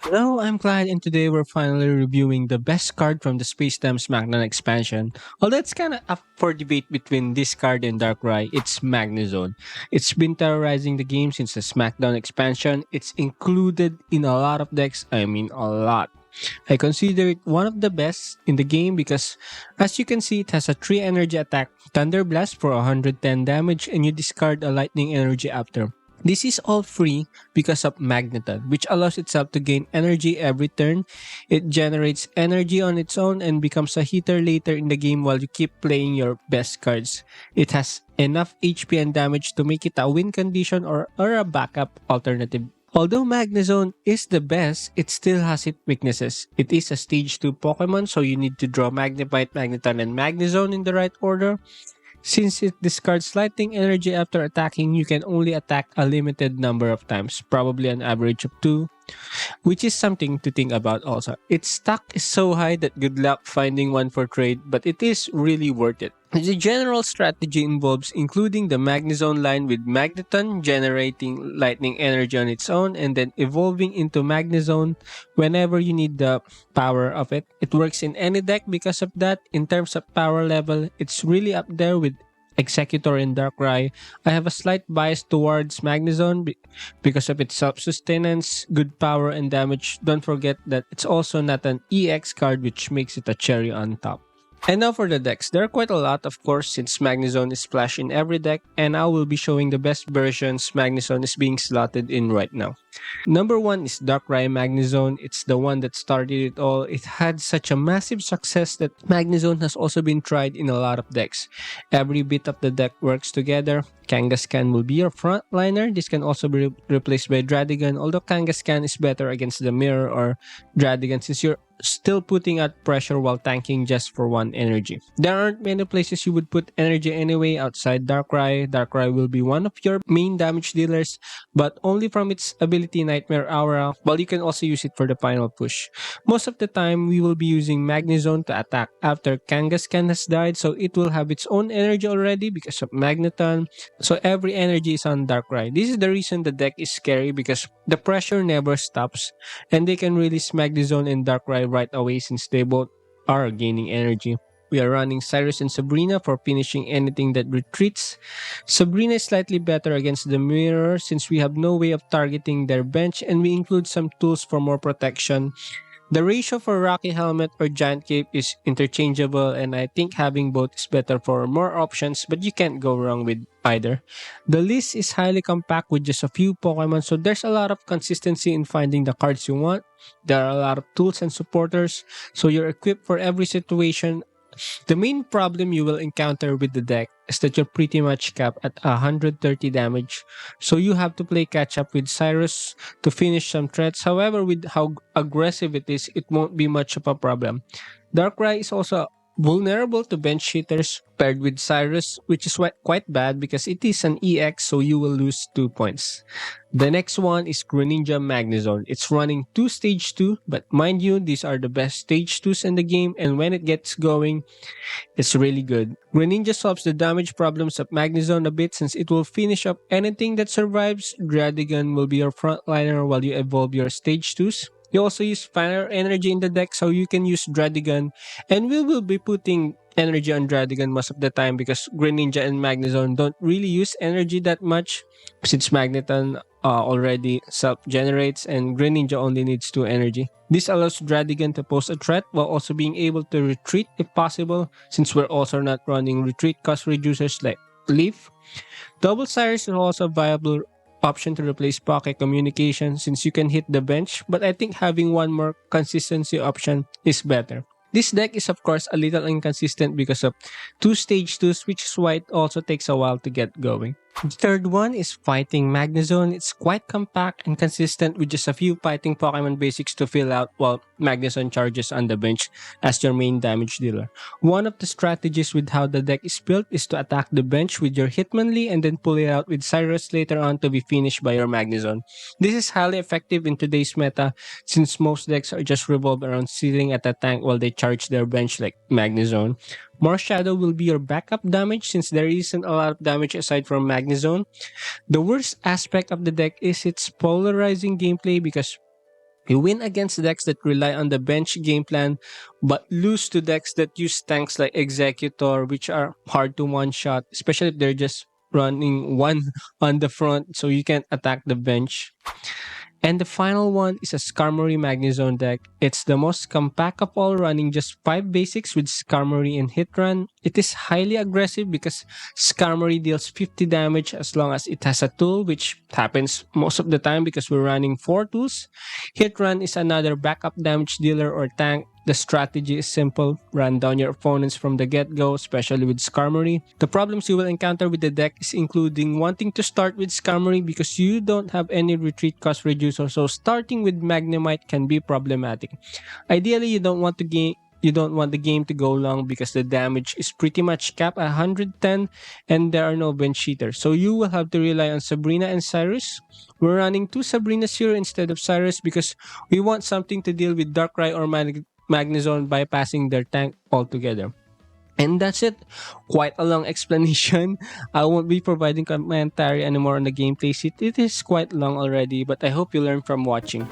Hello, I'm Clyde, and today we're finally reviewing the best card from the Space-Time Smackdown expansion. Although it's kind of up for debate between this card and Darkrai, it's Magnezone. It's been terrorizing the game since the Smackdown expansion. It's included in a lot of decks, I mean a lot. I consider it one of the best in the game because, as you can see, it has a 3 energy attack, Thunder Blast for 110 damage, and you discard a Lightning energy after. This is all free because of Magneton, which allows itself to gain energy every turn. It generates energy on its own and becomes a hitter later in the game while you keep playing your best cards. It has enough HP and damage to make it a win condition or a backup alternative. Although Magnezone is the best, it still has its weaknesses. It is a stage 2 Pokemon, so you need to draw Magnemite, Magneton, and Magnezone in the right order. Since it discards lightning energy after attacking, you can only attack a limited number of times, probably an average of 2, which is something to think about also. Its stock is so high that good luck finding one for trade, but it is really worth it. The general strategy involves including the Magnezone line with Magneton generating lightning energy on its own and then evolving into Magnezone whenever you need the power of it. It works in any deck because of that. In terms of power level, it's really up there with Executor and Darkrai. I have a slight bias towards Magnezone because of its self-sustenance, good power, and damage. Don't forget that it's also not an EX card, which makes it a cherry on top. And now for the decks. There are quite a lot, of course, since Magnezone is splashed in every deck, and I will be showing the best versions Magnezone is being slotted in right now. Number 1 is Darkrai Magnezone. It's the one that started it all. It had such a massive success that Magnezone has also been tried in a lot of decks. Every bit of the deck works together. Kangaskhan will be your frontliner. This can also be replaced by Dradigan, although Kangaskhan is better against the mirror or Dradigan since you're still putting out pressure while tanking just for 1 energy. There aren't many places you would put energy anyway outside Darkrai. Darkrai will be one of your main damage dealers, but only from its ability Nightmare Aura, while you can also use it for the final push. Most of the time, we will be using Magnezone to attack after Kangaskhan has died, so it will have its own energy already because of Magneton, so every energy is on Darkrai. This is the reason the deck is scary because the pressure never stops, and they can release Magnezone and Darkrai right away since they both are gaining energy. We are running Cyrus and Sabrina for finishing anything that retreats. Sabrina is slightly better against the mirror since we have no way of targeting their bench, and we include some tools for more protection. The ratio for Rocky Helmet or Giant Cape is interchangeable, and I think having both is better for more options, but you can't go wrong with either. The list is highly compact with just a few Pokemon, so there's a lot of consistency in finding the cards you want. There are a lot of tools and supporters, so you're equipped for every situation. The main problem you will encounter with the deck is that you're pretty much capped at 130 damage, so you have to play catch up with Cyrus to finish some threats. However, with how aggressive it is, it won't be much of a problem. Darkrai is also vulnerable to bench hitters paired with Cyrus, which is quite bad because it is an EX, so you will lose 2 points. The next one is Greninja Magnezone. It's running 2 stage 2, but mind you, these are the best stage 2s in the game, and when it gets going, it's really good. Greninja solves the damage problems of Magnezone a bit since it will finish up anything that survives. Dradigan will be your frontliner while you evolve your stage 2s. You also use fire energy in the deck, so you can use Dradigan, and we will be putting energy on Dradigan most of the time because Greninja and Magnezone don't really use energy that much since Magneton already self-generates and Greninja only needs 2 energy. This allows Dradigan to pose a threat while also being able to retreat if possible, since we're also not running retreat cost reducers like Leaf. Double Cyrus is also a viable option to replace Pocket Communication since you can hit the bench, but I think having one more consistency option is better. This deck is of course a little inconsistent because of 2 stage 2s, which is why it also takes a while to get going. The third one is Fighting Magnezone. It's quite compact and consistent with just a few fighting Pokemon basics to fill out while Magnezone charges on the bench as your main damage dealer. One of the strategies with how the deck is built is to attack the bench with your Hitmonlee and then pull it out with Cyrus later on to be finished by your Magnezone. This is highly effective in today's meta since most decks are just revolved around sitting at a tank while they charge their bench like Magnezone. Marshadow will be your backup damage since there isn't a lot of damage aside from Magnezone. The worst aspect of the deck is its polarizing gameplay because You win against decks that rely on the bench game plan, but lose to decks that use tanks like Executor, which are hard to one shot, especially if they're just running one on the front, so you can attack the bench. And the final one is a Skarmory Magnezone deck. It's the most compact of all, running just 5 basics with Skarmory and hitran. It is highly aggressive because Skarmory deals 50 damage as long as it has a tool, which happens most of the time because we're running 4 tools. Hitran is another backup damage dealer or tank. The strategy is simple: run down your opponents from the get-go, especially with Skarmory. The problems you will encounter with the deck is including wanting to start with Skarmory because you don't have any retreat cost reducer, so starting with Magnemite can be problematic. Ideally, you don't want the game to go long because the damage is pretty much capped at 110 and there are no bench cheaters. So you will have to rely on Sabrina and Cyrus. We're running 2 Sabrinas here instead of Cyrus because we want something to deal with Darkrai or Magnezone bypassing their tank altogether. And that's it. Quite a long explanation. I won't be providing commentary anymore on the gameplay sheet. It is quite long already, but I hope you learn from watching.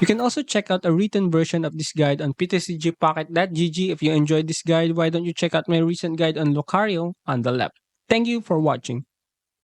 You can also check out a written version of this guide on ptcgpocket.gg. If you enjoyed this guide, why don't you check out my recent guide on Lucario on the left. Thank you for watching.